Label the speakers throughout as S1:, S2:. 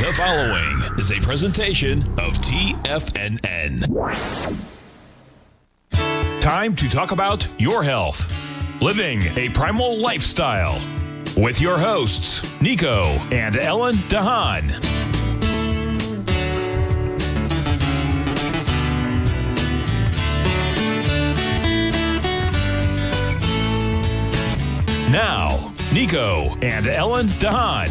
S1: The following is a presentation of TFNN. Time to talk about your health. Living a Primal Lifestyle. With your hosts, Nico and Ellen Haan. Now, Nico and Ellen Haan.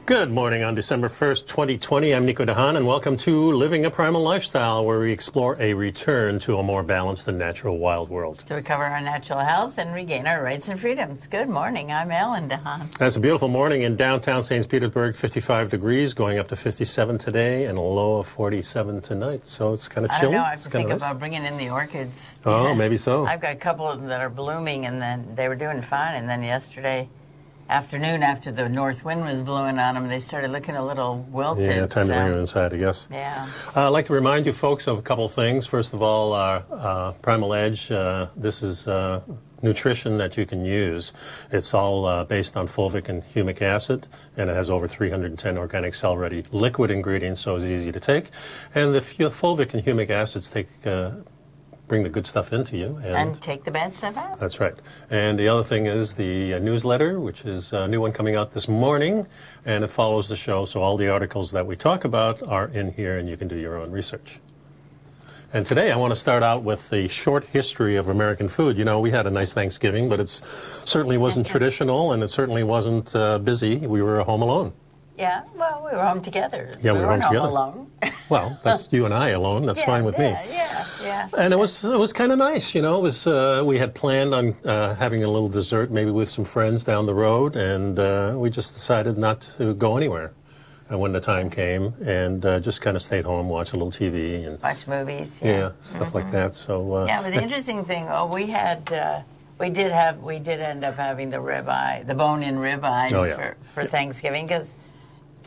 S2: Good morning on December 1st, 2020. I'm Nico Haan, and welcome to Living a Primal Lifestyle, where we explore a return to a more balanced and natural wild world.
S3: To recover our natural health and regain our rights and freedoms. Good morning. I'm Ellen Haan.
S2: It's a beautiful morning in downtown St. Petersburg, 55 degrees, going up to 57 today, and a low of 47 tonight. So it's kind of chilly.
S3: I don't know. I have to think about bringing in the orchids.
S2: Oh,
S3: Yeah.
S2: maybe so.
S3: I've got a couple of them that are blooming, and then they were doing fine. And then yesterday afternoon, after the north wind was blowing on them, they started looking a little wilted.
S2: Yeah, time to bring them inside, I guess.
S3: Yeah.
S2: I'd like to remind you folks of a couple of things. First of all, Primal Edge, this is nutrition that you can use. It's all based on fulvic and humic acid, and it has over 310 organic cell-ready liquid ingredients, so it's easy to take. And the fulvic and humic acids bring the good stuff into you.
S3: And take the bad stuff out.
S2: That's right. And the other thing is the newsletter, which is a new one coming out this morning, and it follows the show, so all the articles that we talk about are in here, and you can do your own research. And today I want to start out with the short history of American food. You know, we had a nice Thanksgiving, but it certainly wasn't traditional, and it certainly wasn't busy. We were home alone.
S3: Yeah, well, we were home together.
S2: Yeah, we were home together.
S3: Alone.
S2: Well, that's you and I alone. That's fine with me.
S3: Yeah.
S2: And it was kind of nice, you know. It was we had planned on having a little dessert, maybe with some friends down the road, and we just decided not to go anywhere. And when the time came, and just kind of stayed home, watched a little TV, and
S3: watch movies.
S2: Yeah, stuff like that. So
S3: yeah, but the interesting thing, we did end up having the ribeye, the bone-in ribeyes for Thanksgiving, because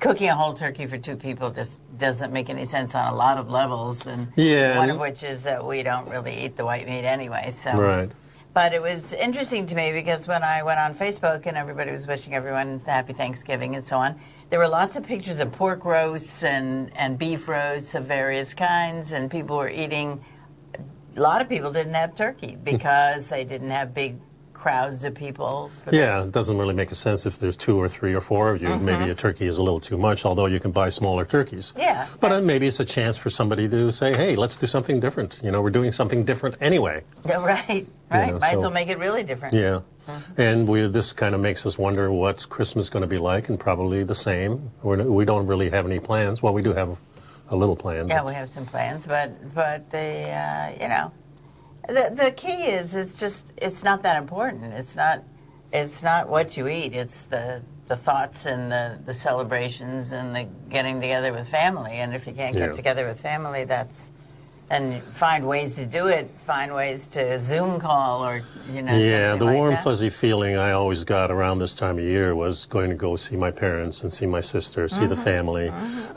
S3: cooking a whole turkey for two people just doesn't make any sense on a lot of levels, and one of which is that we don't really eat the white meat anyway. So,
S2: right.
S3: But it was interesting to me because when I went on Facebook and everybody was wishing everyone happy Thanksgiving and so on, there were lots of pictures of pork roasts and beef roasts of various kinds, and people were eating. A lot of people didn't have turkey because they didn't have big crowds of people.
S2: It doesn't really make a sense if there's 2 or 3 or 4 of you. Maybe a turkey is a little too much, although you can buy smaller turkeys.
S3: Yeah.
S2: But maybe it's a chance for somebody to say, hey, let's do something different. You know, we're doing something different anyway.
S3: Yeah, right.
S2: You know,
S3: might as well make it really different.
S2: Yeah. And this kind of makes us wonder what's Christmas going to be like, and probably the same. We don't really have any plans. Well, we do have a little plan.
S3: Yeah, we have some plans, but the, you know, the key is it's not that important. It's not what you eat. It's the thoughts and the celebrations and the getting together with family. And if you can't get together with family, and find ways to do it. Find ways to Zoom call or
S2: Yeah, the
S3: like
S2: warm
S3: that.
S2: fuzzy feeling I always got around this time of year was going to go see my parents and see my sister, see the family,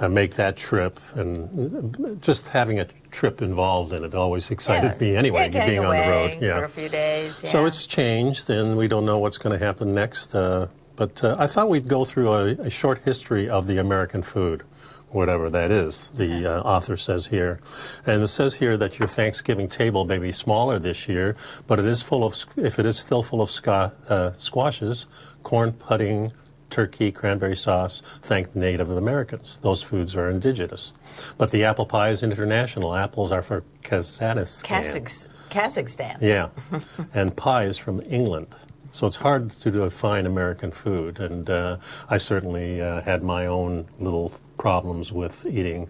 S2: make that trip, and just having a trip involved in it always excited me anyway, being on the road.
S3: For a few days. Yeah.
S2: So it's changed, and we don't know what's going to happen next. But I thought we'd go through a short history of the American food, whatever that is, the author says here. And it says here that your Thanksgiving table may be smaller this year, but it is still full of squashes, corn pudding, turkey, cranberry sauce, thank Native Americans. Those foods are indigenous. But the apple pie is international. Apples are for
S3: Kazakhstan.
S2: Yeah. And pie is from England. So it's hard to define American food, and I certainly had my own little problems with eating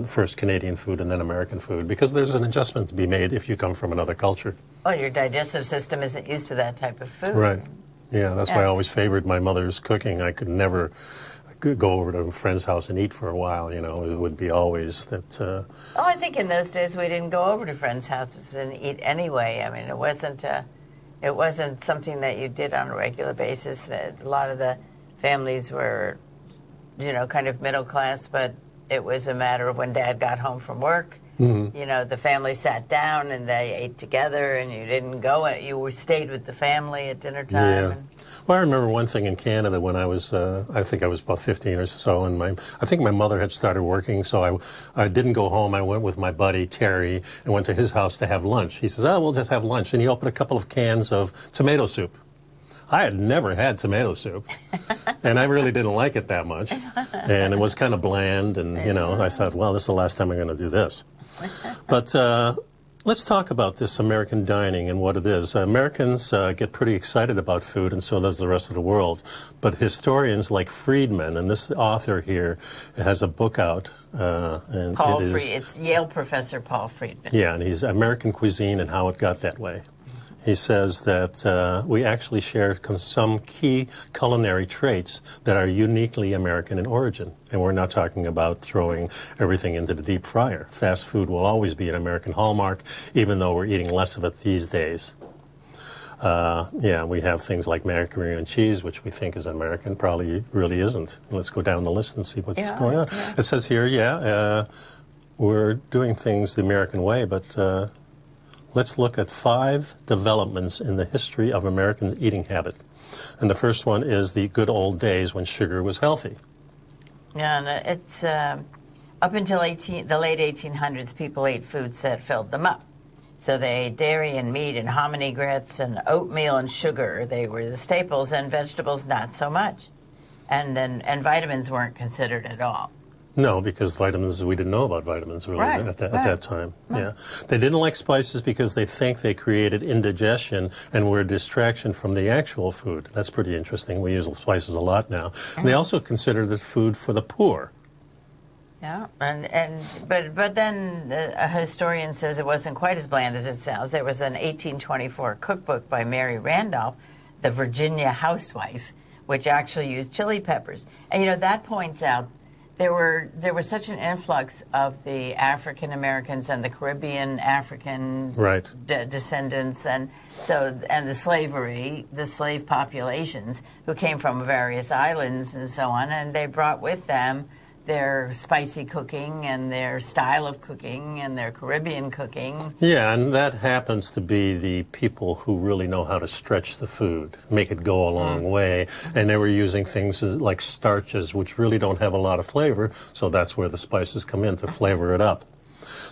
S2: first Canadian food and then American food, because there's an adjustment to be made if you come from another culture.
S3: Well, your digestive system isn't used to that type of food.
S2: Right. Yeah, that's why I always favored my mother's cooking. I could never go over to a friend's house and eat for a while, you know. It would be always that...
S3: I think in those days we didn't go over to friends' houses and eat anyway. I mean, it wasn't something that you did on a regular basis. A lot of the families were, kind of middle class, but it was a matter of when Dad got home from work, You know, the family sat down and they ate together, and you didn't go. You stayed with the family at dinner time.
S2: Yeah. Well, I remember one thing in Canada when I was, I think I was about 15 or so, and I think my mother had started working, so I didn't go home. I went with my buddy Terry and went to his house to have lunch. He says, "Oh, we'll just have lunch," and he opened a couple of cans of tomato soup. I had never had tomato soup, and I really didn't like it that much, and it was kind of bland, and, you know, I thought, well, this is the last time I'm going to do this. But let's talk about this American dining and what it is. Americans get pretty excited about food, and so does the rest of the world. But historians like Friedman, and this author here has a book out. And
S3: it's Yale professor Paul Friedman.
S2: Yeah, and he's American Cuisine and How It Got That Way. He says that we actually share some key culinary traits that are uniquely American in origin. And we're not talking about throwing everything into the deep fryer. Fast food will always be an American hallmark, even though we're eating less of it these days. Yeah, we have things like macaroni and cheese, which we think is American, probably really isn't. Let's go down the list and see what's going on. Yeah. It says here, we're doing things the American way, but let's look at 5 developments in the history of American eating habit. And the first one is the good old days when sugar was healthy.
S3: Yeah, and it's up until the late 1800s, people ate foods that filled them up. So they ate dairy and meat and hominy grits and oatmeal and sugar. They were the staples, and vegetables not so much. And vitamins weren't considered at all.
S2: No, because vitamins, we didn't know about vitamins really at that time. Right. Yeah, they didn't like spices because they think they created indigestion and were a distraction from the actual food. That's pretty interesting. We use spices a lot now. And they also considered it food for the poor.
S3: Yeah, but then a historian says it wasn't quite as bland as it sounds. There was an 1824 cookbook by Mary Randolph, the Virginia housewife, which actually used chili peppers. And, you know, that points out there was such an influx of the African Americans and the Caribbean African descendants, and the slave populations who came from various islands and so on, and they brought with them their spicy cooking and their style of cooking and their Caribbean cooking.
S2: Yeah, and that happens to be the people who really know how to stretch the food, make it go a long way. And they were using things like starches, which really don't have a lot of flavor, so that's where the spices come in to flavor it up.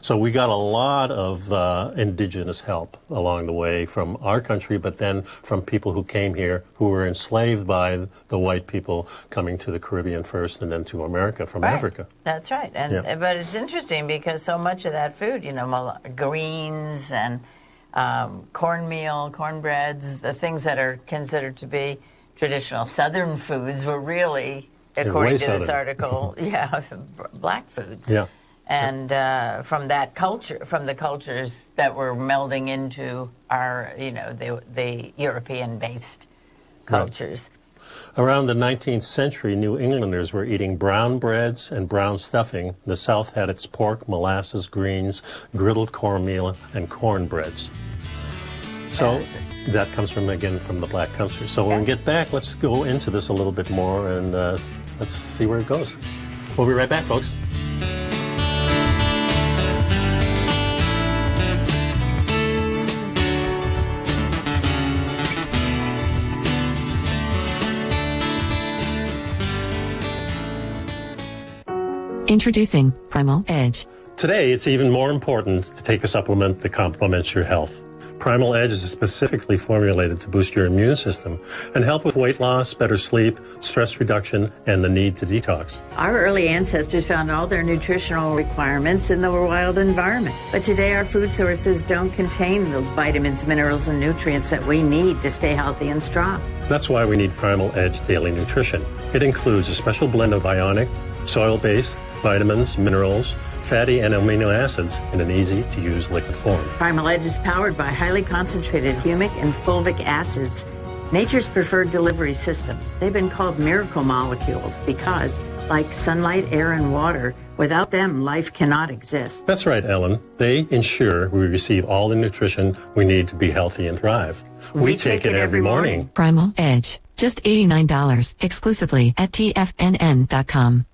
S2: So we got a lot of indigenous help along the way from our country, but then from people who came here who were enslaved by the white people coming to the Caribbean first and then to America from Africa.
S3: That's right. And but it's interesting because so much of that food, you know, greens and cornmeal, cornbreads, the things that are considered to be traditional Southern foods were really, according to this article, black foods.
S2: Yeah.
S3: And from that culture, from the cultures that were melding into our, you know, the European-based cultures.
S2: Right. Around the 19th century, New Englanders were eating brown breads and brown stuffing. The South had its pork, molasses, greens, griddled cornmeal, and cornbreads. So that comes from the black culture. So when we get back, let's go into this a little bit more and let's see where it goes. We'll be right back, folks.
S4: Introducing Primal Edge.
S2: Today, it's even more important to take a supplement that complements your health. Primal Edge is specifically formulated to boost your immune system and help with weight loss, better sleep, stress reduction, and the need to detox.
S3: Our early ancestors found all their nutritional requirements in the wild environment. But today, our food sources don't contain the vitamins, minerals, and nutrients that we need to stay healthy and strong.
S2: That's why we need Primal Edge Daily Nutrition. It includes a special blend of ionic, soil-based, vitamins, minerals, fatty and amino acids in an easy-to-use liquid form.
S3: Primal Edge is powered by highly concentrated humic and fulvic acids, nature's preferred delivery system. They've been called miracle molecules because, like sunlight, air, and water, without them, life cannot exist.
S2: That's right, Ellen. They ensure we receive all the nutrition we need to be healthy and thrive. We take it every morning.
S4: Primal Edge, just $89, exclusively at TFNN.com.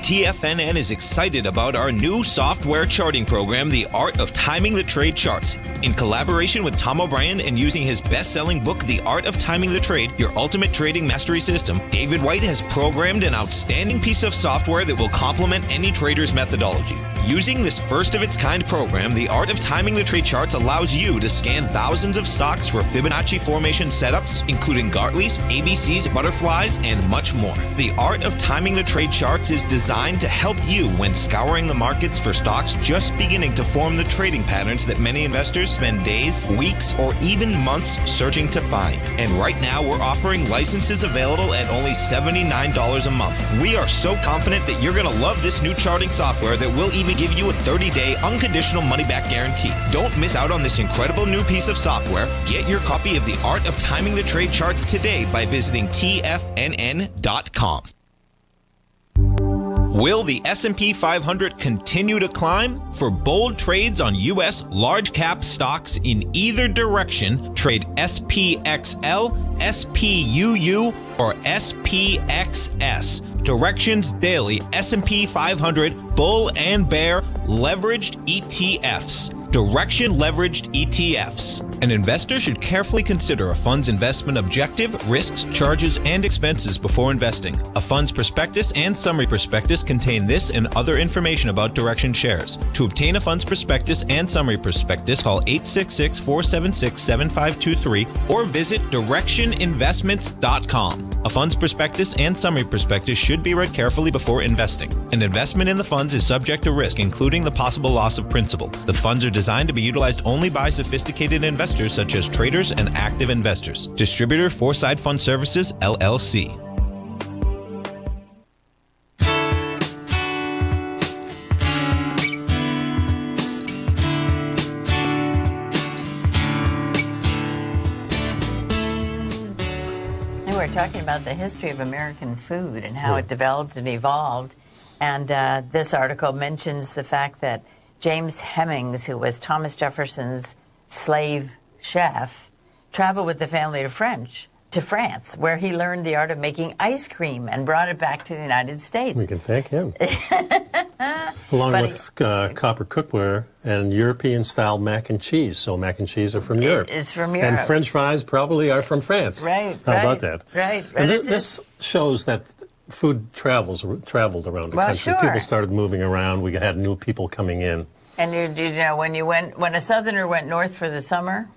S5: TFNN is excited about our new software charting program, The Art of Timing the Trade Charts. In collaboration with Tom O'Brien and using his best-selling book, The Art of Timing the Trade, Your Ultimate Trading Mastery System, David White has programmed an outstanding piece of software that will complement any trader's methodology. Using this first-of-its-kind program, The Art of Timing the Trade Charts allows you to scan thousands of stocks for Fibonacci formation setups, including Gartley's, ABCs, butterflies, and much more. The Art of Timing the Trade Charts is designed to help you when scouring the markets for stocks just beginning to form the trading patterns that many investors spend days, weeks, or even months searching to find. And right now, we're offering licenses available at only $79 a month. We are so confident that you're going to love this new charting software that will even give you a 30-day unconditional money-back guarantee. Don't miss out on this incredible new piece of software. Get your copy of The Art of Timing the Trade Charts today by visiting TFNN.com. Will the S&P 500 continue to climb? For bold trades on U.S. large-cap stocks in either direction, trade SPXL, SPUU, or SPXS. Directions Daily S&P 500 Bull and Bear Leveraged ETFs. Direction Leveraged ETFs. An investor should carefully consider a fund's investment objective, risks, charges, and expenses before investing. A fund's prospectus and summary prospectus contain this and other information about Direction shares. To obtain a fund's prospectus and summary prospectus, call 866-476-7523 or visit directioninvestments.com. A fund's prospectus and summary prospectus should be read carefully before investing. An investment in the funds is subject to risk, including the possible loss of principal. The funds are designed to be utilized only by sophisticated investors such as traders and active investors. Distributor Foreside Fund Services, LLC.
S3: We're talking about the history of American food and how it developed and evolved. And this article mentions the fact that James Hemings, who was Thomas Jefferson's slave chef, traveled with the family to France, where he learned the art of making ice cream and brought it back to the United States.
S2: We can thank him. Along with copper cookware and European-style mac and cheese. So mac and cheese are from Europe.
S3: It's from Europe.
S2: And French fries probably are from France.
S3: Right.
S2: How about that?
S3: Right.
S2: And this shows that food traveled around the country.
S3: Sure.
S2: People started moving around. We had new people coming in.
S3: And you know, when a Southerner went north for the summer,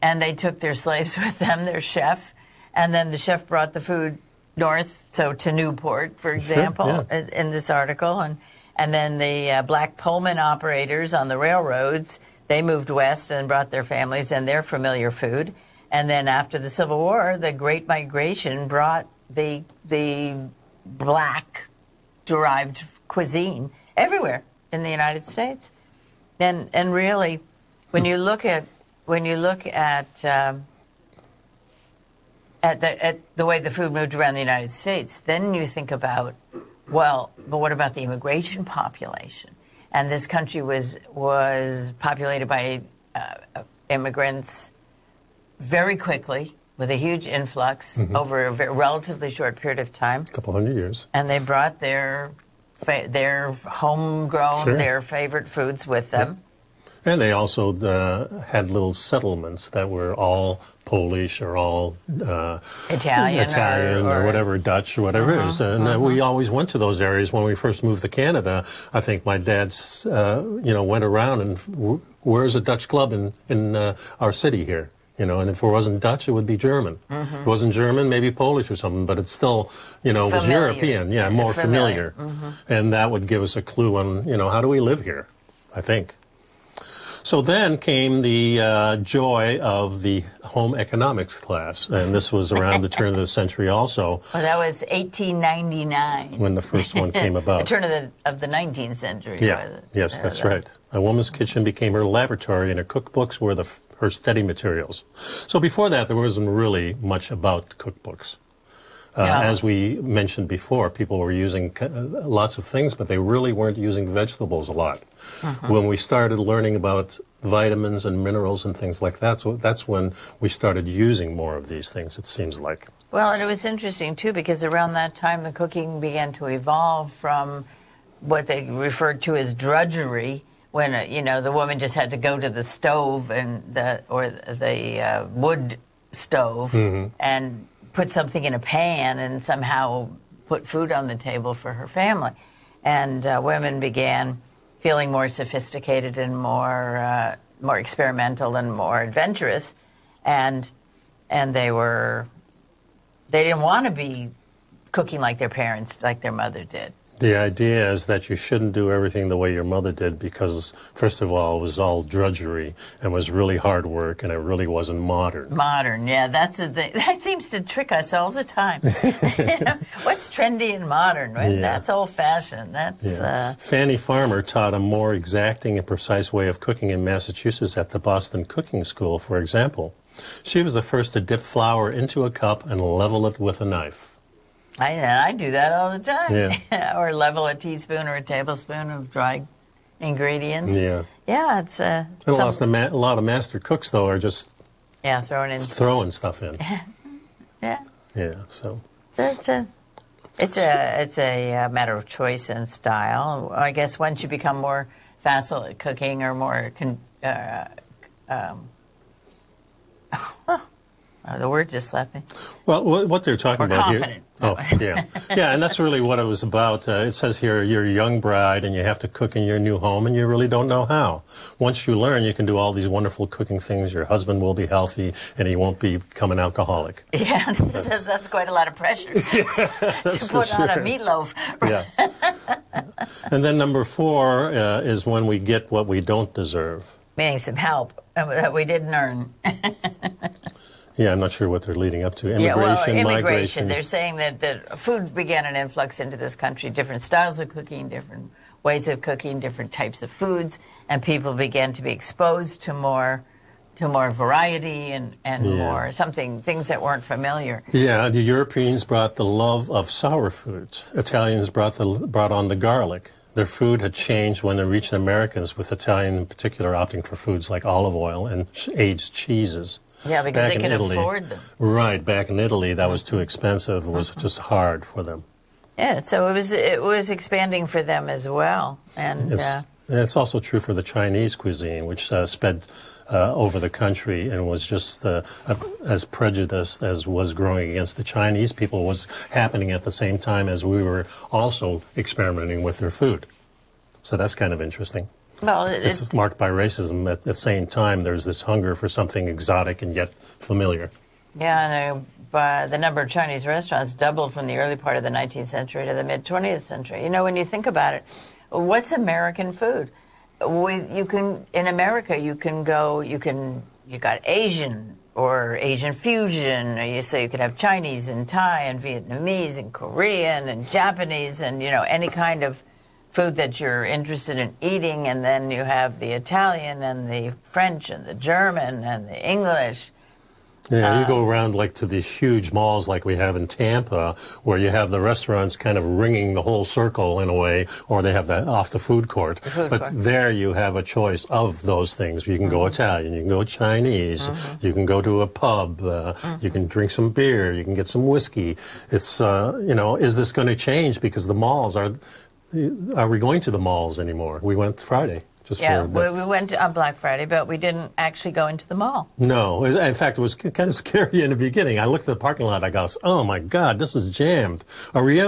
S3: and they took their slaves with them, their chef, and then the chef brought the food north, so to Newport, for example, in this article, and then the black Pullman operators on the railroads, they moved west and brought their families and their familiar food. And then after the Civil War, the Great Migration brought the black-derived cuisine everywhere in the United States. And really, when you look at the way the food moved around the United States, then you think about, well, but what about the immigration population? And this country was populated by immigrants very quickly, with a huge influx over a relatively short period of time.
S2: A couple hundred years.
S3: And they brought their homegrown, their favorite foods with them.
S2: And they also had little settlements that were all Polish or all
S3: Italian
S2: or whatever, Dutch or whatever it is. And we always went to those areas when we first moved to Canada. I think my dad's, went around and where's a Dutch club in our city here? And if it wasn't Dutch, it would be German. If it wasn't German, maybe Polish or something, but it still, was European. Yeah, more familiar. And that would give us a clue on, how do we live here, I think. So then came the joy of the home economics class, and this was around the turn of the century also.
S3: Well, that was 1899.
S2: When the first one came about.
S3: The turn of the 19th century.
S2: Yeah, yes, that's right. A woman's kitchen became her laboratory, and her cookbooks were her study materials. So before that, there wasn't really much about cookbooks. As we mentioned before, people were using lots of things, but they really weren't using vegetables a lot. When we started learning about vitamins and minerals and things like that, so that's when we started using more of these things, it seems like.
S3: Well, and it was interesting, too, because around that time the cooking began to evolve from what they referred to as drudgery, when, the woman just had to go to the stove or the wood stove and put something in a pan and somehow put food on the table for her family. And women began feeling more sophisticated and more experimental and more adventurous, and they didn't want to be cooking like their parents, like their mother did.
S2: The idea is that you shouldn't do everything the way your mother did because, first of all, it was all drudgery and was really hard work, and it really wasn't modern.
S3: Modern, yeah, that's a thing. That seems to trick us all the time. What's trendy and modern? Right? Yeah. That's old-fashioned. That's
S2: Fanny Farmer taught a more exacting and precise way of cooking in Massachusetts at the Boston Cooking School, for example. She was the first to dip flour into a cup and level it with a knife.
S3: I do that all the time.
S2: Yeah.
S3: Or level a teaspoon or a tablespoon of dry ingredients.
S2: Yeah.
S3: Yeah, it's
S2: a lot of master cooks, though, are just throwing stuff in.
S3: Yeah.
S2: Yeah. So
S3: it's a matter of choice and style. I guess once you become more facile at cooking or more the word just left me.
S2: Well, what they're talking about
S3: confident.
S2: Here... Oh, yeah. Yeah, and that's really what it was about. It says here, you're a young bride and you have to cook in your new home and you really don't know how. Once you learn, you can do all these wonderful cooking things. Your husband will be healthy and he won't become an alcoholic.
S3: Yeah, that's quite a lot of pressure to put on a meatloaf.
S2: Yeah. And then number 4 is when we get what we don't deserve.
S3: Meaning some help that we didn't earn.
S2: Yeah, I'm not sure what they're leading up to. Immigration. Migration.
S3: They're saying that food began an influx into this country, different styles of cooking, different ways of cooking, different types of foods, and people began to be exposed to more variety and more things that weren't familiar. Yeah,
S2: the Europeans brought the love of sour foods. Italians brought on the garlic. Their food had changed when they reached Americans, with Italian in particular opting for foods like olive oil and aged cheeses.
S3: Yeah, because they could afford them.
S2: Right, back in Italy, that was too expensive. It was just hard for them.
S3: Yeah, so it was expanding for them as well. And
S2: it's also true for the Chinese cuisine, which sped over the country and was just as prejudiced as was growing against the Chinese people was happening at the same time as we were also experimenting with their food. So that's kind of interesting.
S3: Well,
S2: it's marked by racism. At the same time, there's this hunger for something exotic and yet familiar.
S3: Yeah, and the number of Chinese restaurants doubled from the early part of the 19th century to the mid-20th century. When you think about it, what's American food? In America, you got Asian or Asian fusion. So you could have Chinese and Thai and Vietnamese and Korean and Japanese and, any kind of food that you're interested in eating. And then you have the Italian and the French and the German and the English.
S2: Yeah, you go around to these huge malls like we have in Tampa, where you have the restaurants kind of ringing the whole circle in a way, or they have that off the food court. There you have a choice of those things. You can go Italian, you can go Chinese, you can go to a pub, you can drink some beer, you can get some whiskey. It's, is this going to change? Because the malls are we going to the malls anymore? We went Friday.
S3: We went on Black Friday, but we didn't actually go into the mall.
S2: No. In fact, it was kind of scary in the beginning. I looked at the parking lot. I go, oh, my God, this is jammed. Are we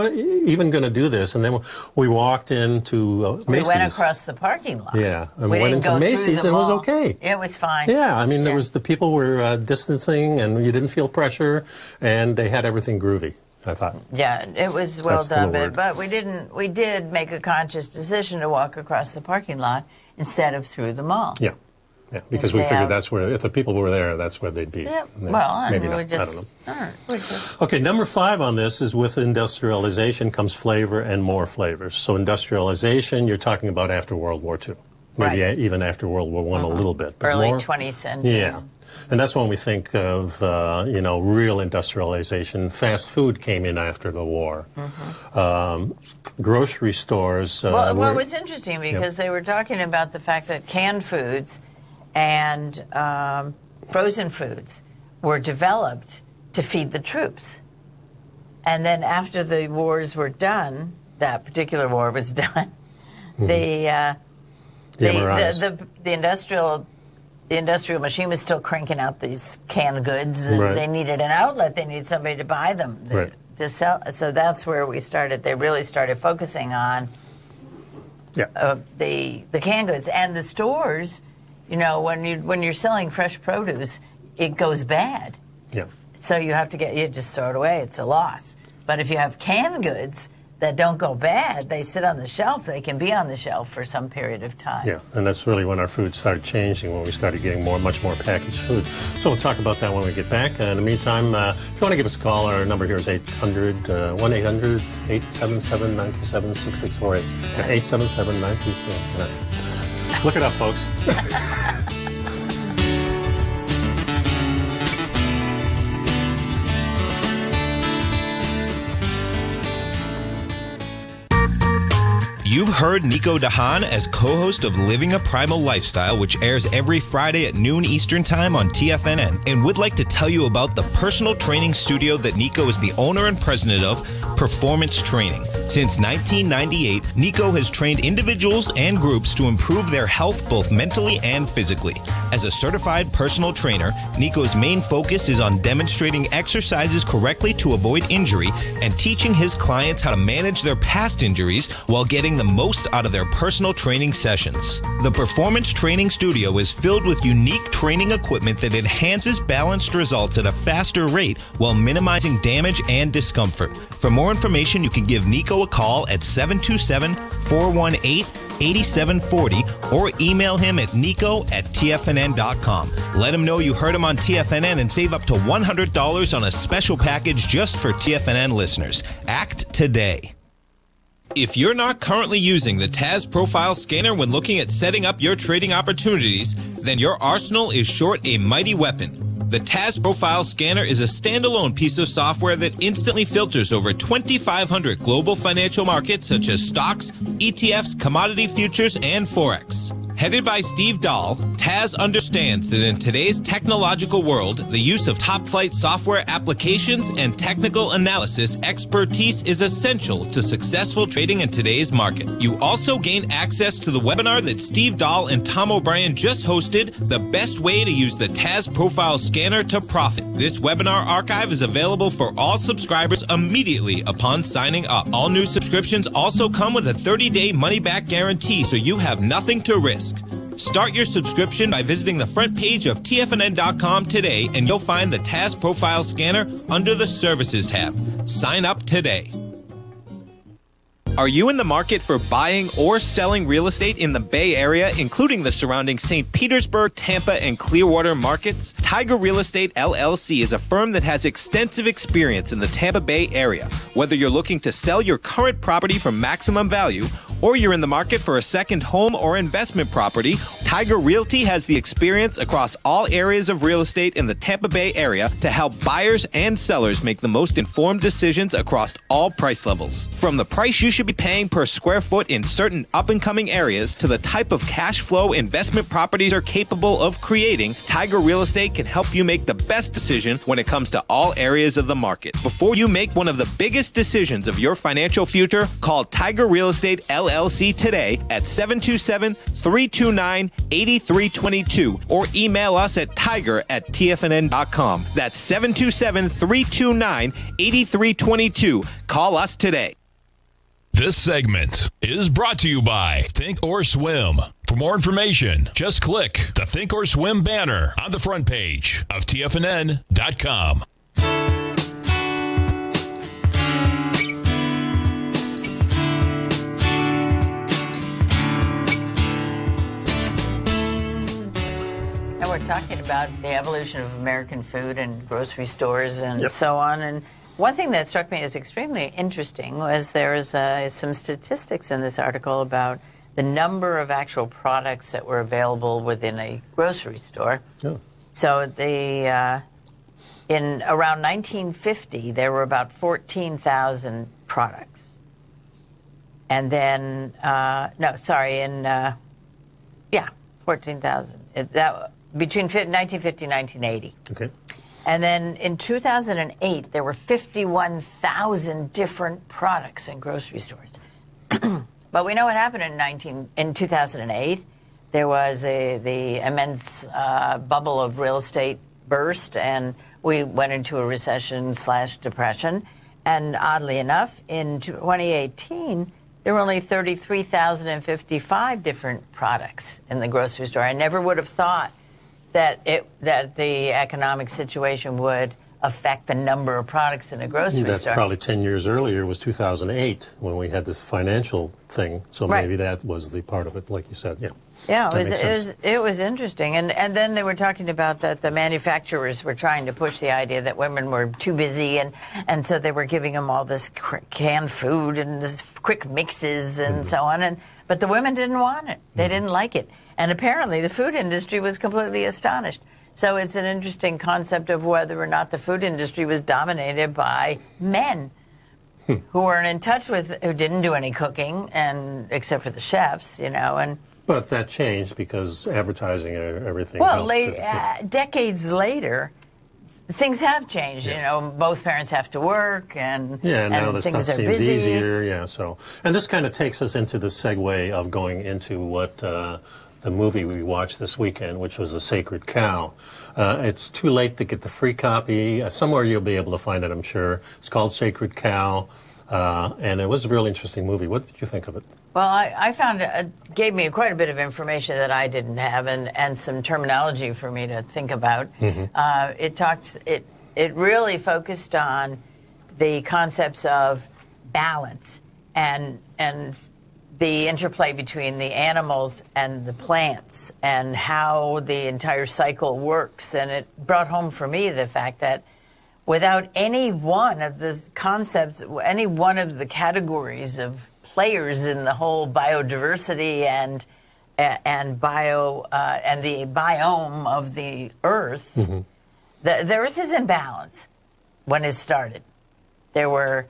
S2: even going to do this? And then we walked into Macy's.
S3: We went across the parking lot.
S2: Yeah. And we went into Macy's, and it was okay.
S3: It was fine.
S2: Yeah. There was the people were distancing, and you didn't feel pressure, and they had everything groovy, I thought.
S3: Yeah, it was well done, but we did make a conscious decision to walk across the parking lot instead of through the mall.
S2: Yeah, because we figured that's where, if the people were there, that's where they'd be.
S3: Yeah,
S2: maybe not. I don't know.
S3: All right,
S2: okay, number 5 on this is with industrialization comes flavor and more flavors. So industrialization, you're talking about after World War II. Maybe even after World War I a little bit.
S3: But early 20th century.
S2: Yeah. And that's when we think of, real industrialization. Fast food came in after the war. Grocery stores.
S3: Well, it was interesting because they were talking about the fact that canned foods and frozen foods were developed to feed the troops. And then after the wars were done, that particular war was done, the industrial machine was still cranking out these canned goods, and they needed an outlet. They needed somebody to buy them to sell. So that's where we started. They really started focusing on the canned goods and the stores. You know, when you're selling fresh produce, it goes bad.
S2: Yeah.
S3: So you just throw it away. It's a loss. But if you have canned goods that don't go bad, they sit on the shelf. They can be on the shelf for some period of time.
S2: Yeah, and that's really when our food started changing, when we started getting much more packaged food. So we'll talk about that when we get back. In the meantime, if you want to give us a call, our number here is 1-800-877-927-6648. 877-927. Look it up, folks.
S5: You've heard Nico and Haan as co-host of Living a Primal Lifestyle, which airs every Friday at noon Eastern Time on TFNN, and would like to tell you about the personal training studio that Nico is the owner and president of, Performance Training. Since 1998, Nico has trained individuals and groups to improve their health both mentally and physically. As a certified personal trainer, Nico's main focus is on demonstrating exercises correctly to avoid injury and teaching his clients how to manage their past injuries while getting the most out of their personal training sessions. The Performance Training Studio is filled with unique training equipment that enhances balanced results at a faster rate while minimizing damage and discomfort. For more information, you can give Nico a call at 727-418-8740 or email him at nico@tfnn.com. Let him know you heard him on TFNN and save up to $100 on a special package just for TFNN listeners. Act today. If you're not currently using the TAS Profile Scanner when looking at setting up your trading opportunities, then your arsenal is short a mighty weapon. The TAS Profile Scanner is a standalone piece of software that instantly filters over 2,500 global financial markets such as stocks, ETFs, commodity futures, and Forex. Headed by Steve Dahl, TAS understands that in today's technological world, the use of top-flight software applications and technical analysis expertise is essential to successful trading in today's market. You also gain access to the webinar that Steve Dahl and Tom O'Brien just hosted, The Best Way to Use the TAS Profile Scanner to Profit. This webinar archive is available for all subscribers immediately upon signing up. All new subscriptions also come with a 30-day money-back guarantee, so you have nothing to risk. Start your subscription by visiting the front page of TFNN.com today, and you'll find the TAS Profile Scanner under the Services tab. Sign up today. Are you in the market for buying or selling real estate in the Bay Area, including the surrounding St. Petersburg, Tampa, and Clearwater markets? Tiger Real Estate LLC is a firm that has extensive experience in the Tampa Bay area. Whether you're looking to sell your current property for maximum value, or you're in the market for a second home or investment property, Tiger Realty has the experience across all areas of real estate in the Tampa Bay area to help buyers and sellers make the most informed decisions across all price levels. From the price you should be paying per square foot in certain up-and-coming areas to the type of cash flow investment properties are capable of creating, Tiger Real Estate can help you make the best decision when it comes to all areas of the market. Before you make one of the biggest decisions of your financial future, call Tiger Real Estate LLC today at 727-329-8322 or email us at tiger@tfnn.com. That's 727-329-8322. Call us today.
S1: This segment is brought to you by Think or Swim. For more information, just click the Think or Swim banner on the front page of TFNN.com.
S3: Now we're talking about the evolution of American food and grocery stores and so on. And one thing that struck me as extremely interesting was there is some statistics in this article about the number of actual products that were available within a grocery store.
S2: Oh.
S3: So in around 1950, there were about 14,000 products. And then, 14,000. Between 1950 and 1980.
S2: Okay.
S3: And then in 2008, there were 51,000 different products in grocery stores. But we know what happened in 2008. There was the immense bubble of real estate burst, and we went into a recession/depression. And oddly enough, in 2018, there were only 33,055 different products in the grocery store. I never would have thought that the economic situation would affect the number of products in a grocery store.
S2: That's probably 10 years earlier was 2008 when we had this financial thing. So
S3: Right.
S2: maybe that was the part of it, like you said. Yeah.
S3: Yeah,
S2: That makes sense.
S3: it was interesting. And then they were talking about that the manufacturers were trying to push the idea that women were too busy, and so they were giving them all this canned food and this quick mixes and so on. But the women didn't want it. They didn't like it. And apparently the food industry was completely astonished. So it's an interesting concept of whether or not the food industry was dominated by men who weren't in touch with, who didn't do any cooking, and except for the chefs, and.
S2: But that changed because advertising and everything.
S3: Well,
S2: helps.
S3: decades later, things have changed.
S2: Yeah.
S3: Both parents have to work, and
S2: now this
S3: things
S2: stuff
S3: are
S2: seems
S3: busy.
S2: easier. Yeah, and this kind of takes us into the segue of going into what the movie we watched this weekend, which was The Sacred Cow. It's too late to get the free copy. Somewhere you'll be able to find it, I'm sure. It's called Sacred Cow, and it was a really interesting movie. What did you think of it?
S3: Well, I found it gave me quite a bit of information that I didn't have, and some terminology for me to think about. It really focused on the concepts of balance and the interplay between the animals and the plants and how the entire cycle works. And it brought home for me the fact that without any one of the concepts, any one of the categories of players in the whole biodiversity and the biome of the Earth, the Earth is in balance when it started. There were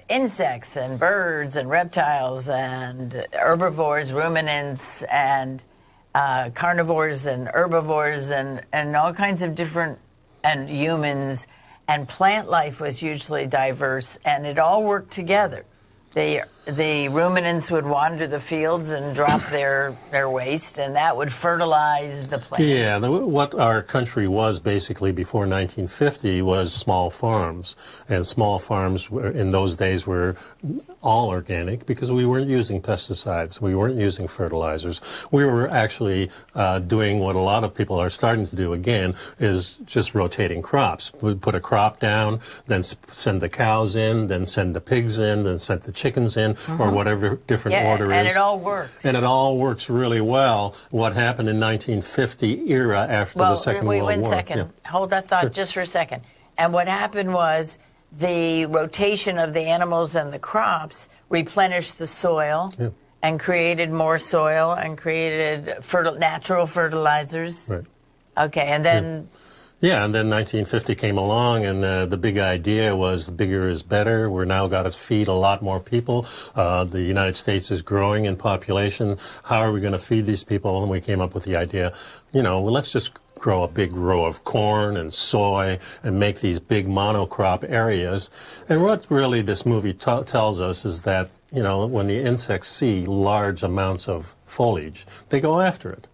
S3: insects and birds and reptiles and herbivores, ruminants, and carnivores and herbivores and all kinds of different, and humans, and plant life was hugely diverse, and it all worked together. The ruminants would wander the fields and drop their waste, and that would fertilize the plants.
S2: Yeah, what our country was basically before 1950 was small farms. And small farms in those days were all organic because we weren't using pesticides. We weren't using fertilizers. We were actually doing what a lot of people are starting to do again, is just rotating crops. We'd put a crop down, then send the cows in, then send the pigs in, then send the chickens in, or whatever different order is.
S3: And it all works.
S2: And it all works really well. What happened in 1950 era after the Second World War.
S3: Wait 1 second.
S2: Yeah.
S3: Hold that thought just for a second. And what happened was the rotation of the animals and the crops replenished the soil and created more soil and created natural fertilizers.
S2: Right.
S3: Okay, and then...
S2: Yeah, and then 1950 came along, and the big idea was bigger is better. We're now got to feed a lot more people. The United States is growing in population. How are we going to feed these people? And we came up with the idea, let's just grow a big row of corn and soy and make these big monocrop areas. And what really this movie tells us is that, when the insects see large amounts of foliage, they go after it.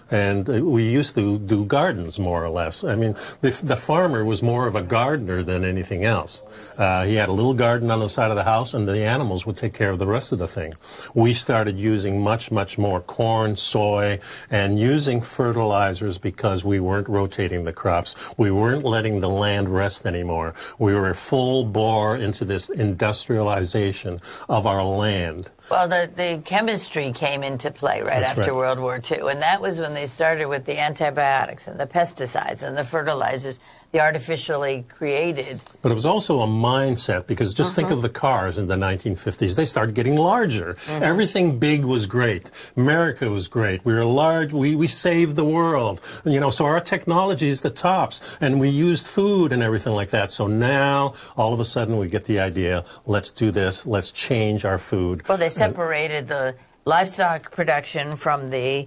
S2: And we used to do gardens, more or less. I mean, the farmer was more of a gardener than anything else. He had a little garden on the side of the house, and the animals would take care of the rest of the thing. We started using much, much more corn, soy, and using fertilizers because we weren't rotating the crops. We weren't letting the land rest anymore. We were full bore into this industrialization of our land.
S3: Well, the chemistry came into play
S2: That's
S3: after
S2: right.
S3: World War II, and that was when they started with the antibiotics and the pesticides and the fertilizers, the artificially created.
S2: But it was also a mindset, because just think of the cars in the 1950s. They started getting larger. Everything big was great. America was great. We were large. We saved the world. So our technology is the tops, and we used food and everything like that. So now, all of a sudden, we get the idea, let's do this. Let's change our food.
S3: Well, they separated the livestock production from the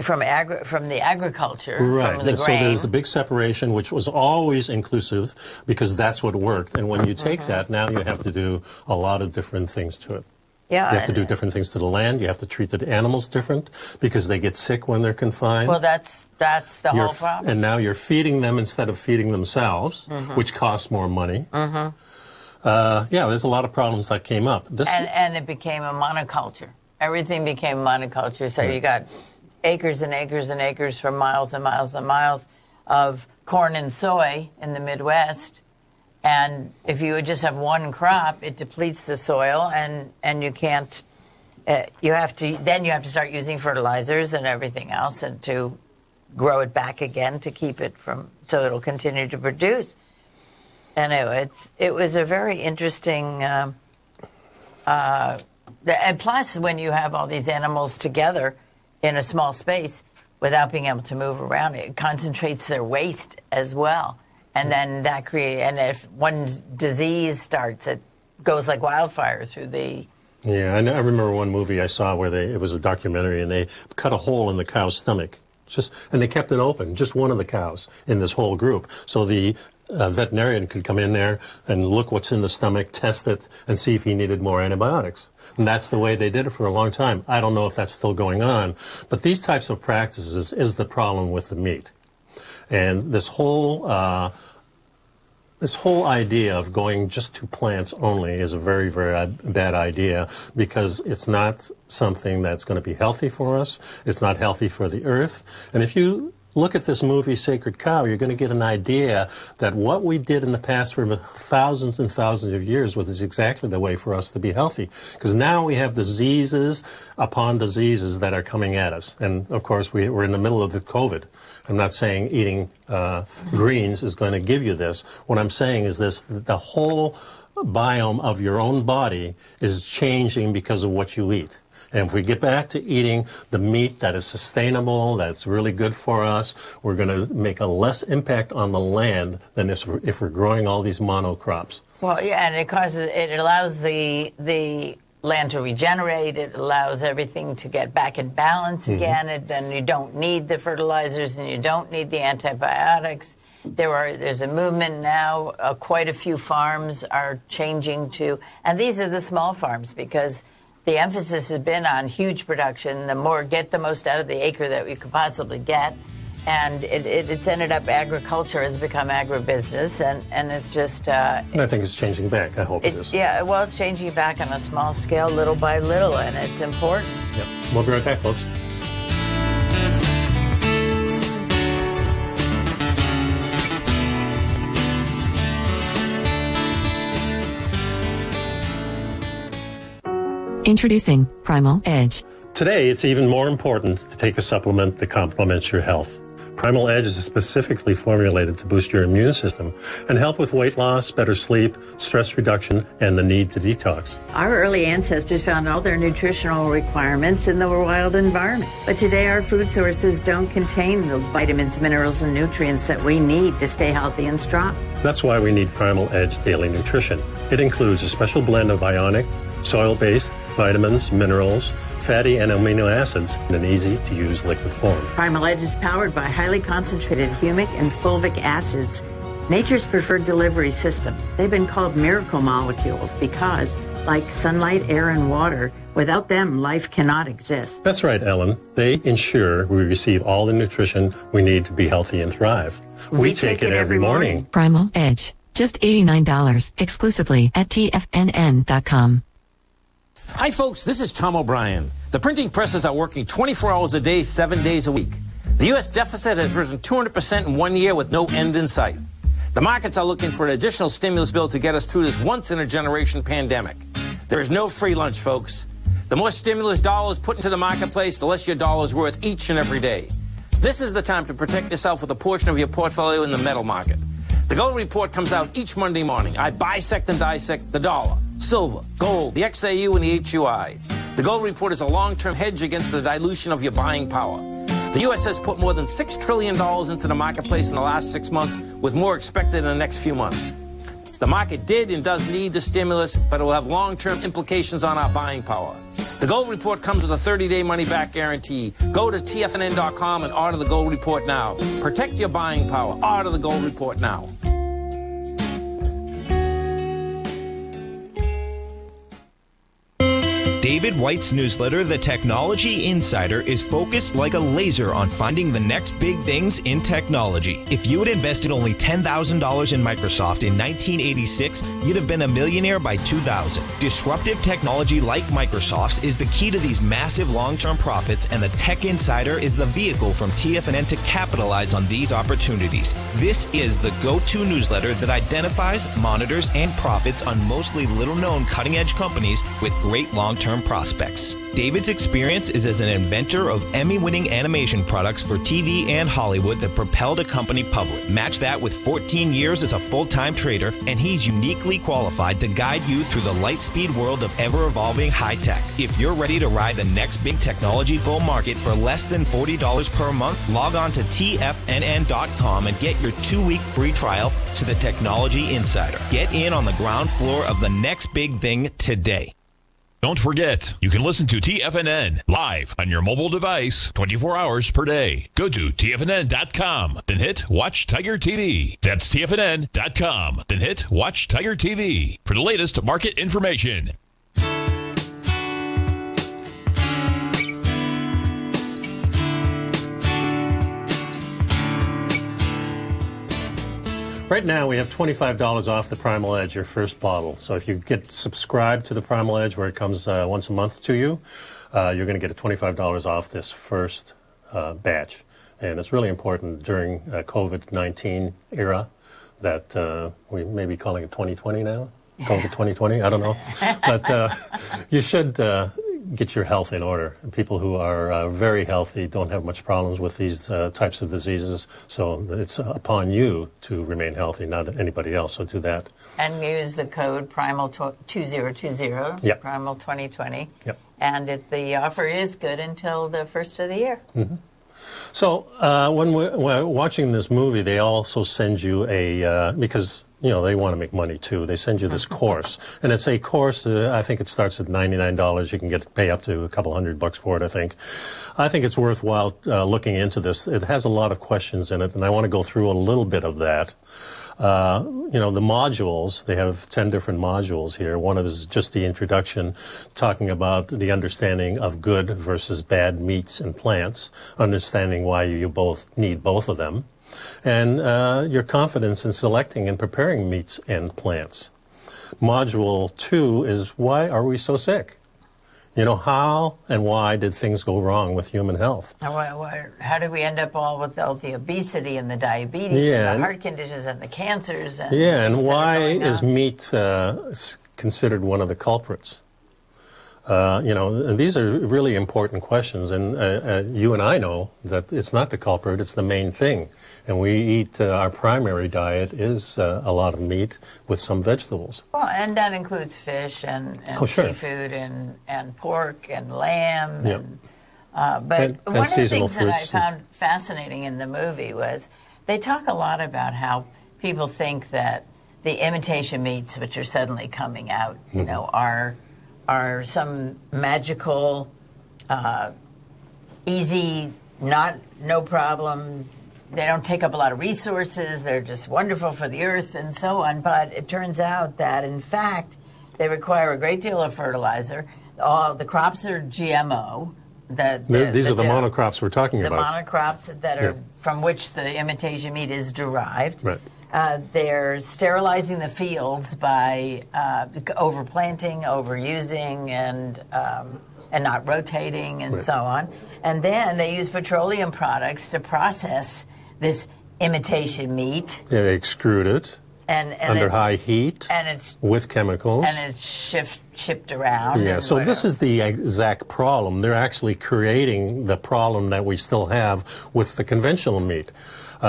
S3: from the agriculture,
S2: right.
S3: from the
S2: So
S3: grain.
S2: there's a big separation, which was always inclusive because that's what worked. And when you take that, now you have to do a lot of different things to it.
S3: Yeah,
S2: you have to do different things to the land. You have to treat the animals different because they get sick when they're confined.
S3: Well, that's the whole problem.
S2: And now you're feeding them instead of feeding themselves, which costs more money. Yeah, there's a lot of problems that came up.
S3: And it became a monoculture. Everything became monoculture. So you got acres and acres and acres for miles and miles and miles of corn and soy in the Midwest. And if you would just have one crop, it depletes the soil, and you can't. You have to start using fertilizers and everything else, and to grow it back again to keep it so it'll continue to produce. And it was a very interesting. And plus, when you have all these animals together in a small space without being able to move around, it concentrates their waste as well. And then that and if one disease starts, it goes like wildfire through the...
S2: Yeah, I remember one movie I saw where it was a documentary, and they cut a hole in the cow's stomach. And they kept it open, just one of the cows in this whole group. So the veterinarian could come in there and look what's in the stomach, test it, and see if he needed more antibiotics. And that's the way they did it for a long time. I don't know if that's still going on. But these types of practices is the problem with the meat. And this whole idea of going just to plants only is a very, very bad idea because it's not something that's going to be healthy for us. It's not healthy for the earth. And if you look at this movie, Sacred Cow, you're going to get an idea that what we did in the past for thousands and thousands of years was exactly the way for us to be healthy. Because now we have diseases upon diseases that are coming at us. And, of course, we're in the middle of the COVID. I'm not saying eating greens is going to give you this. What I'm saying is the whole biome of your own body is changing because of what you eat. And if we get back to eating the meat that is sustainable, that's really good for us, we're going to make a less impact on the land than if we're growing all these monocrops.
S3: Well, yeah, and it allows the land to regenerate. It allows everything to get back in balance again. And then you don't need the fertilizers and you don't need the antibiotics. There's a movement now. Quite a few farms are changing to, and these are the small farms because the emphasis has been on huge production, get the most out of the acre that we could possibly get. And it's ended up agriculture has become agribusiness, and it's just...
S2: and I think it's changing back. I hope it is.
S3: Yeah, well, it's changing back on a small scale, little by little, and it's important.
S2: Yep. We'll be right back, folks.
S4: Introducing Primal Edge.
S2: Today, it's even more important to take a supplement that complements your health. Primal Edge is specifically formulated to boost your immune system and help with weight loss, better sleep, stress reduction, and the need to detox.
S3: Our early ancestors found all their nutritional requirements in the wild environment. But today, our food sources don't contain the vitamins, minerals, and nutrients that we need to stay healthy and strong.
S2: That's why we need Primal Edge Daily Nutrition. It includes a special blend of ionic, soil-based vitamins, minerals, fatty and amino acids in an easy-to-use liquid form.
S3: Primal Edge is powered by highly concentrated humic and fulvic acids, nature's preferred delivery system. They've been called miracle molecules because, like sunlight, air, and water, without them, life cannot exist.
S2: That's right, Ellen. They ensure we receive all the nutrition we need to be healthy and thrive. We take it every morning.
S4: Primal Edge. Just $89 exclusively at TFNN.com.
S6: Hi, folks. This is Tom O'Brien. The printing presses are working 24 hours a day, 7 days a week. The U.S. deficit has risen 200% in 1 year with no end in sight. The markets are looking for an additional stimulus bill to get us through this once-in-a-generation pandemic. There is no free lunch, folks. The more stimulus dollars put into the marketplace, the less your dollar's worth each and every day. This is the time to protect yourself with a portion of your portfolio in the metal market. The Gold Report comes out each Monday morning. I bisect and dissect the dollar, silver, gold, the XAU, and the HUI. The Gold Report is a long-term hedge against the dilution of your buying power. The U.S. has put more than $6 trillion into the marketplace in the last 6 months, with more expected in the next few months. The market did and does need the stimulus, but it will have long-term implications on our buying power. The Gold Report comes with a 30-day money-back guarantee. Go to TFNN.com and order the Gold Report now. Protect your buying power. Order the Gold Report now.
S5: David White's newsletter, The Technology Insider, is focused like a laser on finding the next big things in technology. If you had invested only $10,000 in Microsoft in 1986, you'd have been a millionaire by 2000. Disruptive technology like Microsoft's is the key to these massive long-term profits, and the Tech Insider is the vehicle from TFNN to capitalize on these opportunities. This is the go-to newsletter that identifies, monitors, and profits on mostly little-known cutting-edge companies with great long-term prospects. David's experience is as an inventor of Emmy-winning animation products for TV and Hollywood that propelled a company public. Match that with 14 years as a full-time trader, and he's uniquely qualified to guide you through the light-speed world of ever-evolving high-tech. If you're ready to ride the next big technology bull market for less than $40 per month, log on to TFNN.com and get your 2-week free trial to the Technology Insider. Get in on the ground floor of the next big thing today.
S1: Don't forget, you can listen to TFNN live on your mobile device 24 hours per day. Go to TFNN.com, then hit Watch Tiger TV. That's TFNN.com, then hit Watch Tiger TV for the latest market information.
S2: Right now, we have $25 off the Primal Edge, your first bottle. So if you get subscribed to the Primal Edge, where it comes once a month to you, you're going to get $25 off this first batch. And it's really important during COVID-19 era that we may be calling it 2020 now. COVID 2020, I don't know. But you should get your health in order. People who are very healthy don't have much problems with these types of diseases. So it's upon you to remain healthy, not anybody else. So do that.
S3: And use the code Primal2020,
S2: Yep.
S3: Primal 2020.
S2: Yep.
S3: And the offer is good until the first of the year.
S2: Mm-hmm. So when we're watching this movie, they also send you a, because they want to make money too. They send you this course, and it's a course. I think it starts at $99. You can pay up to a couple $100 for it. I think it's worthwhile looking into this. It has a lot of questions in it, and I want to go through a little bit of that. The modules, they have 10 different modules here. One is just the introduction, talking about the understanding of good versus bad meats and plants, understanding why you both need both of them, and your confidence in selecting and preparing meats and plants. Module 2 is why are we so sick? How and why did things go wrong with human health?
S3: How did we end up all with all the obesity and the diabetes and the heart conditions and the cancers? And
S2: why is meat considered one of the culprits? These are really important questions, and you and I know that it's not the culprit, it's the main thing. And we eat, our primary diet is a lot of meat with some vegetables.
S3: Well, and that includes fish and seafood and pork and lamb.
S2: Yep.
S3: But one of the things that I
S2: fruits
S3: found fascinating in the movie was they talk a lot about how people think that the imitation meats, which are suddenly coming out, are some magical, easy, no problem. They don't take up a lot of resources. They're just wonderful for the earth and so on. But it turns out that, in fact, they require a great deal of fertilizer. All the crops are GMO.
S2: These are the monocrops we're talking about.
S3: The monocrops that are from which the imitation meat is derived.
S2: Right.
S3: They're sterilizing the fields by overplanting, overusing, and not rotating, and so on. And then they use petroleum products to process this imitation meat.
S2: Yeah, they extrude it under high heat
S3: and it's
S2: with chemicals.
S3: And it's shipped around.
S2: Yeah,
S3: and
S2: so
S3: whatever.
S2: this is the exact problem. They're actually creating the problem that we still have with the conventional meat.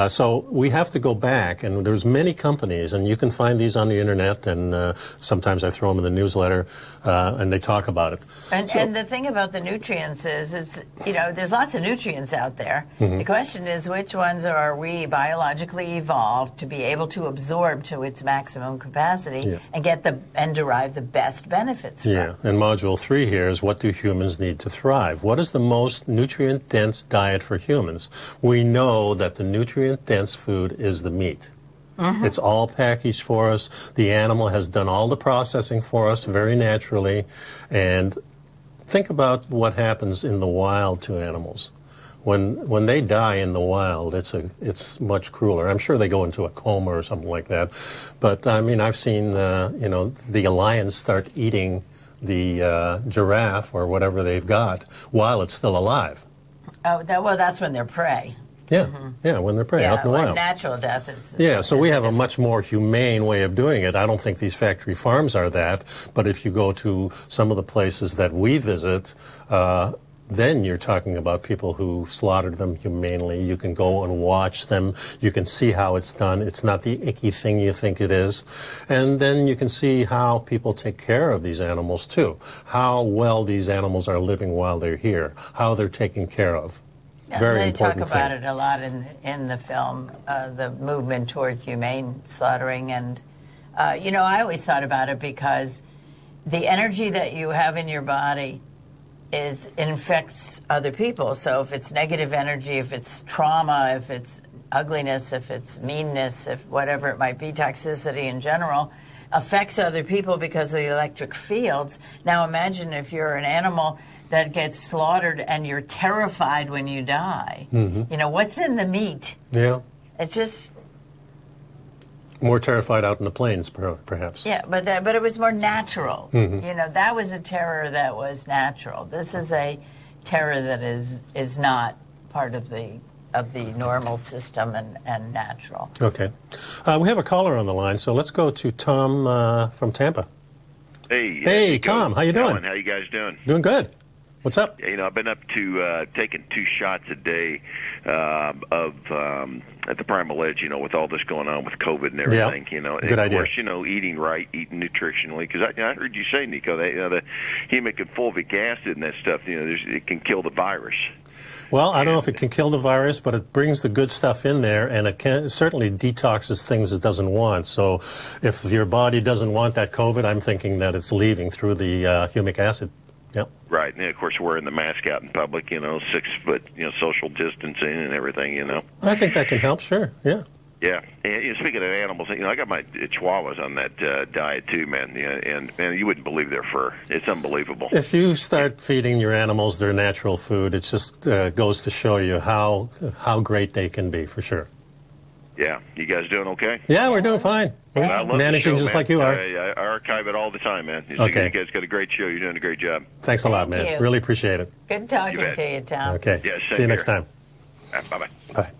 S2: So we have to go back, and there's many companies, and you can find these on the internet, and sometimes I throw them in the newsletter, and they talk about it.
S3: And the thing about the nutrients is, there's lots of nutrients out there.
S2: Mm-hmm.
S3: The question is, which ones are we biologically evolved to be able to absorb to its maximum capacity and derive the best benefits from?
S2: Yeah, and Module 3 here is, what do humans need to thrive? What is the most nutrient-dense diet for humans? We know that the nutrient-dense food is the meat. Mm-hmm. It's all packaged for us. The animal has done all the processing for us very naturally. And think about what happens in the wild to animals. When they die in the wild, it's much crueler. I'm sure they go into a coma or something like that. But, I mean, I've seen, the lion start eating the giraffe or whatever they've got while it's still alive.
S3: Oh, that's when they're prey.
S2: Yeah, yeah, when they're prey, out in the wild.
S3: Natural death is...
S2: Yeah, so we have a much more humane way of doing it. I don't think these factory farms are that, but if you go to some of the places that we visit, then you're talking about people who slaughtered them humanely. You can go and watch them. You can see how it's done. It's not the icky thing you think it is. And then you can see how people take care of these animals, too. How well these animals are living while they're here. How they're taken care of. Very important
S3: They talk about it a lot in the film, the movement towards humane slaughtering. And, I always thought about it because the energy that you have in your body infects other people. So if it's negative energy, if it's trauma, if it's ugliness, if it's meanness, if whatever it might be, toxicity in general, affects other people because of the electric fields. Now imagine if you're an animal that gets slaughtered and you're terrified when you die. Mm-hmm. What's in the meat?
S2: Yeah.
S3: It's just...
S2: More terrified out in the plains, perhaps.
S3: Yeah, but it was more natural.
S2: Mm-hmm.
S3: That was a terror that was natural. This is a terror that is not part of the normal system and natural.
S2: Okay. We have a caller on the line, so let's go to Tom from Tampa.
S7: Hey,
S2: Tom, how you doing?
S7: Ellen, how you guys doing?
S2: Doing good. What's up?
S7: I've been up to taking 2 shots a day at the Primal Edge, with all this going on with COVID and everything,
S2: Yeah.
S7: And
S2: good
S7: of
S2: idea.
S7: course, eating right, eating nutritionally, because I heard you say, Nico, that the humic and fulvic acid and that stuff, it can kill the virus.
S2: Well, I don't know if it can kill the virus, but it brings the good stuff in there, and it certainly detoxes things it doesn't want. So if your body doesn't want that COVID, I'm thinking that it's leaving through the humic acid. Yep.
S7: Right, and of course wearing the mask out in public, 6 foot, social distancing and everything,
S2: I think that can help, sure, yeah.
S7: Yeah, and speaking of animals, I got my chihuahuas on that diet too, man. And you wouldn't believe their fur; it's unbelievable.
S2: If you start feeding your animals their natural food, it just goes to show you how great they can be, for sure.
S7: Yeah, you guys doing okay?
S2: Yeah, we're doing fine. We're managing just like you are.
S7: I archive it all the time, man.
S2: Okay.
S7: You guys got a great show. You're doing a great job.
S2: Thanks a lot, man.
S3: you.
S2: Really appreciate it.
S3: Good talking to you, Tom.
S2: Okay.
S7: Yeah,
S2: see you next time.
S7: Bye-bye.
S2: Bye.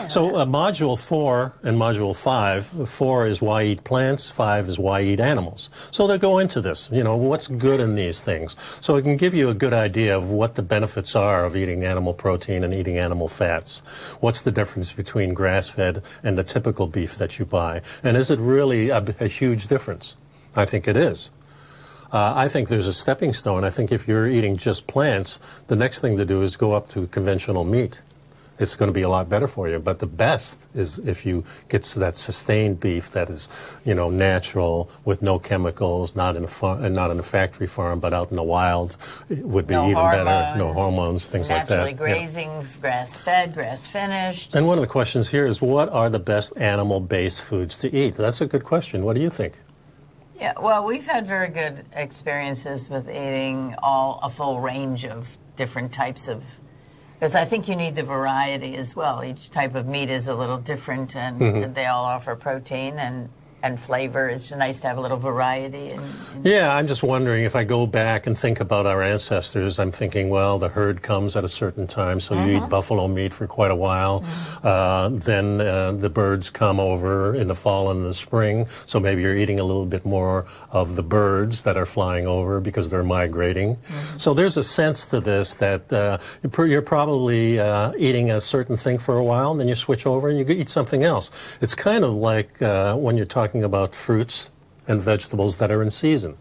S2: So Module 4 and Module 5, 4 is why eat plants, 5 is why eat animals. So they go into this, what's good in these things. So it can give you a good idea of what the benefits are of eating animal protein and eating animal fats. What's the difference between grass-fed and the typical beef that you buy? And is it really a huge difference? I think it is. I think there's a stepping stone. I think if you're eating just plants, the next thing to do is go up to conventional meat. It's going to be a lot better for you. But the best is if you get to that sustained beef that is, natural, with no chemicals, not in a factory farm, but out in the wild. It would be better. No hormones, things like that.
S3: Naturally grazing, grass-fed, grass-finished.
S2: And one of the questions here is, what are the best animal-based foods to eat? That's a good question. What do you think?
S3: Yeah, well, we've had very good experiences with eating a full range of different types of... Because I think you need the variety as well. Each type of meat is a little different, and they all offer protein. And and flavor. It's nice to have a little variety.
S2: Yeah, I'm just wondering, if I go back and think about our ancestors, I'm thinking, well, the herd comes at a certain time, so you eat buffalo meat for quite a while. Then the birds come over in the fall and the spring, so maybe you're eating a little bit more of the birds that are flying over because they're migrating. So there's a sense to this that you're probably eating a certain thing for a while, and then you switch over and you eat something else. It's kind of like when you're talking about fruits and vegetables that are in season.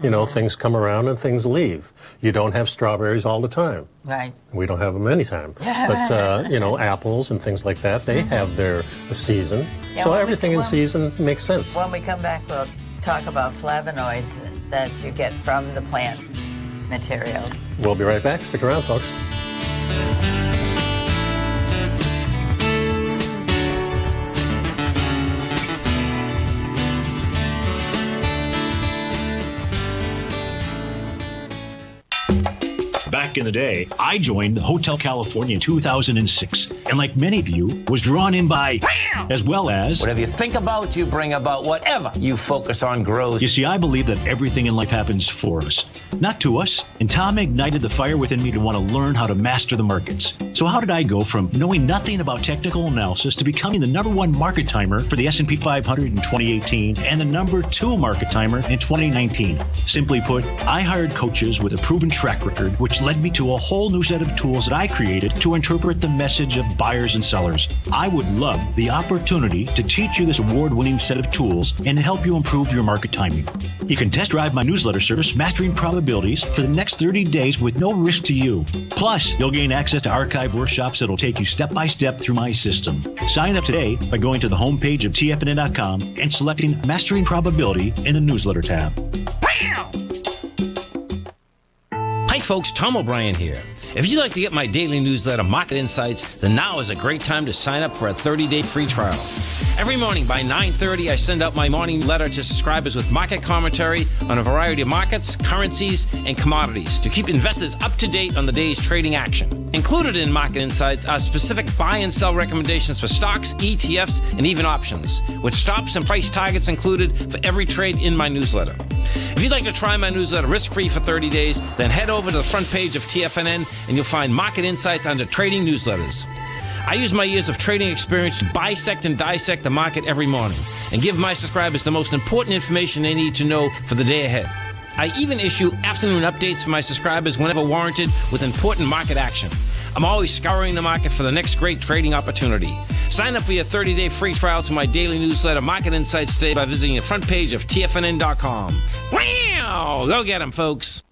S2: You know, things come around and things leave. You don't have strawberries all the time.
S3: Right.
S2: We don't have them anytime. But, you know, apples and things like that, they have their season.
S3: Yeah,
S2: so everything in season makes sense.
S3: When we come back, we'll talk about flavonoids that you get from the plant materials.
S2: We'll be right back. Stick around, folks.
S8: Back in the day, I joined Hotel California in 2006, and like many of you, was drawn in by, as well as...
S6: Whatever you think about, you bring about. Whatever you focus on grows.
S8: You see, I believe that everything in life happens for us, not to us. And Tom ignited the fire within me to want to learn how to master the markets. So how did I go from knowing nothing about technical analysis to becoming the #1 market timer for the S&P 500 in 2018 and the #2 market timer in 2019? Simply put, I hired coaches with a proven track record, which led me to a whole new set of tools that I created to interpret the message of buyers and sellers. I would love the opportunity to teach you this award-winning set of tools and to help you improve your market timing. You can test drive my newsletter service, Mastering Probabilities, for the next 30 days with no risk to you. Plus, you'll gain access to archive workshops that'll take you step by step through my system. Sign up today by going to the homepage of TFNN.com and selecting Mastering Probability in the newsletter tab.
S6: Hi folks, Tom O'Brien here. If you'd like to get my daily newsletter, Market Insights, then now is a great time to sign up for a 30-day free trial. Every morning by 9:30, I send out my morning letter to subscribers with market commentary on a variety of markets, currencies, and commodities to keep investors up to date on the day's trading action. Included in Market Insights are specific buy and sell recommendations for stocks, ETFs, and even options, with stops and price targets included for every trade in my newsletter. If you'd like to try my newsletter risk-free for 30 days, then head over to the front page of TFNN and you'll find Market Insights under Trading Newsletters. I use my years of trading experience to bisect and dissect the market every morning and give my subscribers the most important information they need to know for the day ahead. I even issue afternoon updates for my subscribers whenever warranted with important market action. I'm always scouring the market for the next great trading opportunity. Sign up for your 30-day free trial to my daily newsletter, Market Insights, today by visiting the front page of TFNN.com. Wow! Go get them, folks.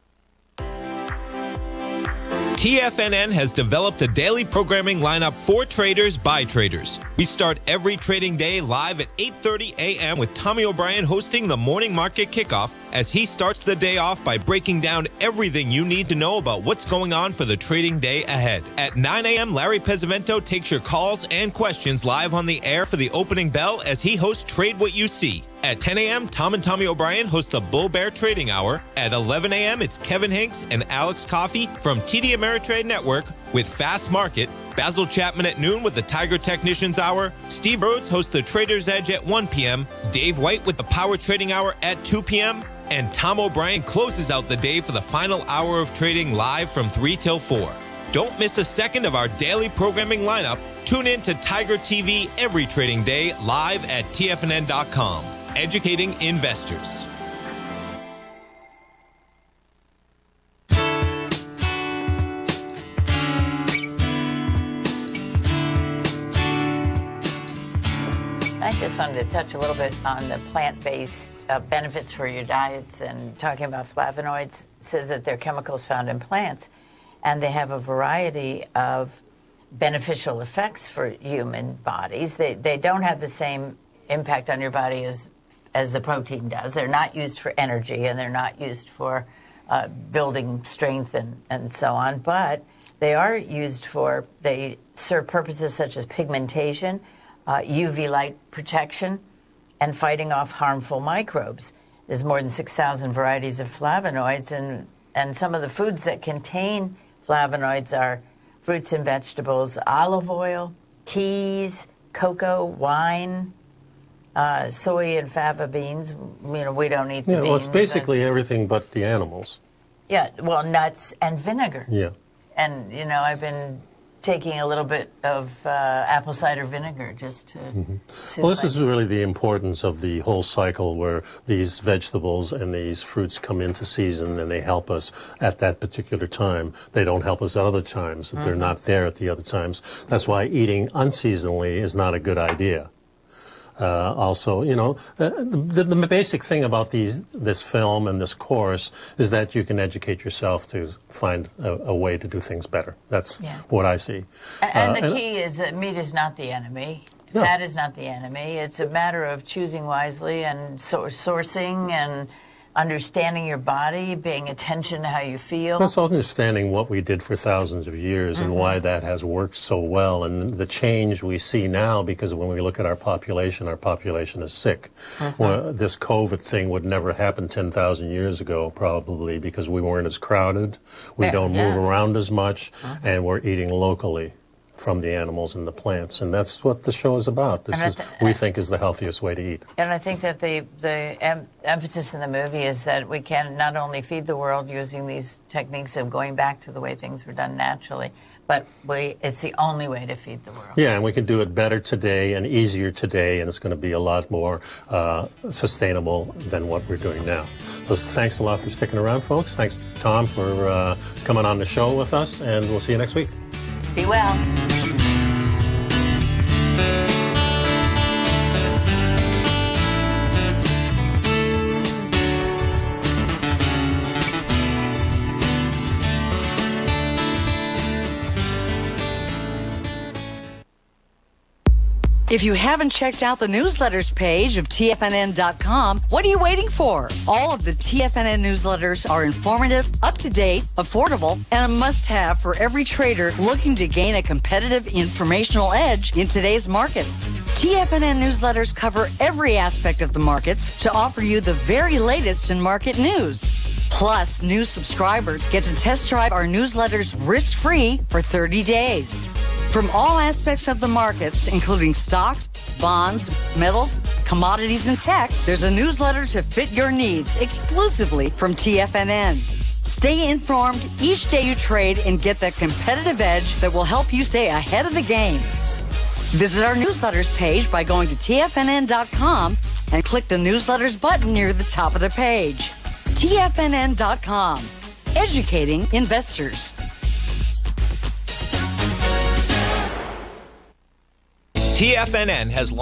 S5: TFNN has developed a daily programming lineup for traders by traders. We start every trading day live at 8:30 a.m. with Tommy O'Brien hosting the morning market kickoff as he starts the day off by breaking down everything you need to know about what's going on for the trading day ahead. At 9 a.m., Larry Pesavento takes your calls and questions live on the air for the opening bell as he hosts Trade What You See. At 10 a.m., Tom and Tommy O'Brien host the Bull Bear Trading Hour. At 11 a.m., it's Kevin Hanks and Alex Coffey from TD Ameritrade Network with Fast Market. Basil Chapman at noon with the Tiger Technicians Hour. Steve Rhodes hosts the Trader's Edge at 1 p.m. Dave White with the Power Trading Hour at 2 p.m. And Tom O'Brien closes out the day for the final hour of trading live from 3 till 4. Don't miss a second of our daily programming lineup. Tune in to Tiger TV every trading day live at TFNN.com. Educating investors.
S3: I just wanted to touch a little bit on the plant-based benefits for your diets, and talking about flavonoids. It says that they're chemicals found in plants, and they have a variety of beneficial effects for human bodies. They don't have the same impact on your body as the protein does. They're not used for energy, and they're not used for building strength and so on, but they are used for, they serve purposes such as pigmentation, UV light protection, and fighting off harmful microbes. There's more than 6,000 varieties of flavonoids, and some of the foods that contain flavonoids are fruits and vegetables, olive oil, teas, cocoa, wine, soy and fava beans. We don't eat the beans.
S2: Well, it's basically everything but the animals.
S3: Yeah, well, nuts and vinegar.
S2: Yeah.
S3: And, I've been taking a little bit of apple cider vinegar just to
S2: Well, this is really the importance of the whole cycle where these vegetables and these fruits come into season and they help us at that particular time. They don't help us at other times. They're not there at the other times. That's why eating unseasonally is not a good idea. Also, the basic thing about this film and this course is that you can educate yourself to find a way to do things better. That's what I see.
S3: And the key is that meat is not the enemy. No. Fat is not the enemy. It's a matter of choosing wisely and sourcing and understanding your body, paying attention to how you feel.
S2: It's understanding what we did for thousands of years and why that has worked so well, and the change we see now, because when we look at our population is sick. Well, this COVID thing would never happen 10,000 years ago, probably, because we weren't as crowded, we don't move around as much, and we're eating locally from the animals and the plants, and that's what the show is about. This is, we think, is the healthiest way to eat.
S3: And I think that the emphasis in the movie is that we can not only feed the world using these techniques of going back to the way things were done naturally, but it's the only way to feed the world.
S2: Yeah, and we can do it better today and easier today, and it's going to be a lot more sustainable than what we're doing now. So thanks a lot for sticking around, folks. Thanks, Tom, for coming on the show with us, and we'll see you next week.
S3: Be well.
S9: If you haven't checked out the newsletters page of TFNN.com, what are you waiting for? All of the TFNN newsletters are informative, up-to-date, affordable, and a must-have for every trader looking to gain a competitive informational edge in today's markets. TFNN newsletters cover every aspect of the markets to offer you the very latest in market news. Plus, new subscribers get to test drive our newsletters risk-free for 30 days. From all aspects of the markets, including stocks, bonds, metals, commodities, and tech, there's a newsletter to fit your needs exclusively from TFNN. Stay informed each day you trade and get that competitive edge that will help you stay ahead of the game. Visit our newsletters page by going to TFNN.com and click the newsletters button near the top of the page. TFNN.com, educating investors.
S5: TFNN has launched